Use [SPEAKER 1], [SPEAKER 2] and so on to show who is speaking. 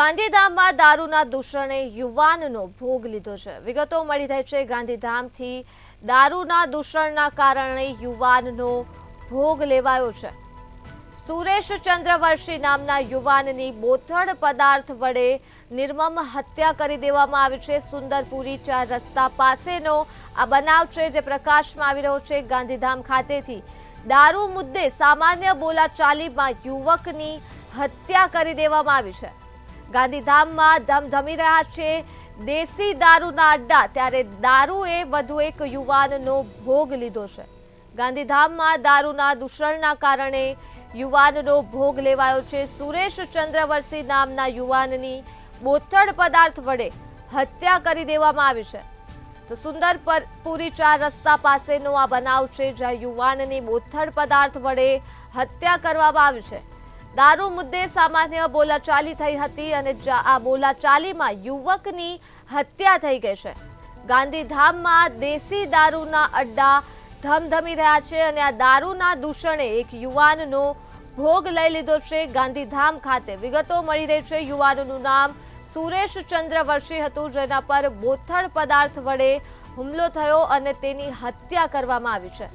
[SPEAKER 1] ગાંધીધામમાં દારૂના દૂષણે યુવાનનો ભોગ લીધો છે। વિગતો મળી રહી છે ગાંધીધામથી દારૂના દૂષણના કારણે યુવાનનો ભોગ લેવાયો છે। સુરેશ ચંદ્રવંશી નામના યુવાનની બોથડ પદાર્થ વડે નિર્મમ હત્યા કરી દેવામાં આવી છે। સુંદરપુરી 4 રસ્તા પાસેનો આ બનાવ છે જે પ્રકાશમાં આવી રહ્યો છે। ગાંધીધામ ખાતેથી દારૂ મુદ્દે સામાન્ય બોલાચાલીમાં યુવકની હત્યા કરી દેવામાં આવી છે। ગાંધીધામમાં ધમધમી રહ્યા છે દેશી દારૂના અડ્ડા, ત્યારે દારૂએ વધુ એક યુવાનનો ભોગ લીધો છે। ગાંધીધામમાં દારૂના દૂષણના કારણે યુવાનનો ભોગ લેવાયો છે। સુરેશ ચંદ્રવંશી નામના યુવાનની બોથડ પદાર્થ વડે હત્યા કરી દેવામાં આવી છે। તો સુંદરપુરી 4 રસ્તા પાસેનો આ બનાવ છે જ્યાં યુવાનની બોથડ પદાર્થ વડે હત્યા કરવામાં આવી છે। દારૂ મુદ્દે સામાન્ય બોલાચાલી થઈ હતી અને આ બોલાચાલીમાં યુવકની હત્યા થઈ ગઈ છે। ગાંધીધામમાં દેશી દારૂના અડ્ડા ધમધમી રહ્યા છે અને આ દારૂના દૂષણે એક યુવાનનો ભોગ લઈ લીધો છે। ગાંધીધામ ખાતે વિગતો મળી રહી છે યુવાનનું નામ સુરેશ ચંદ્રવંશી હતું, જેના પર બોથડ પદાર્થ વડે હુમલો થયો અને તેની હત્યા કરવામાં આવી છે।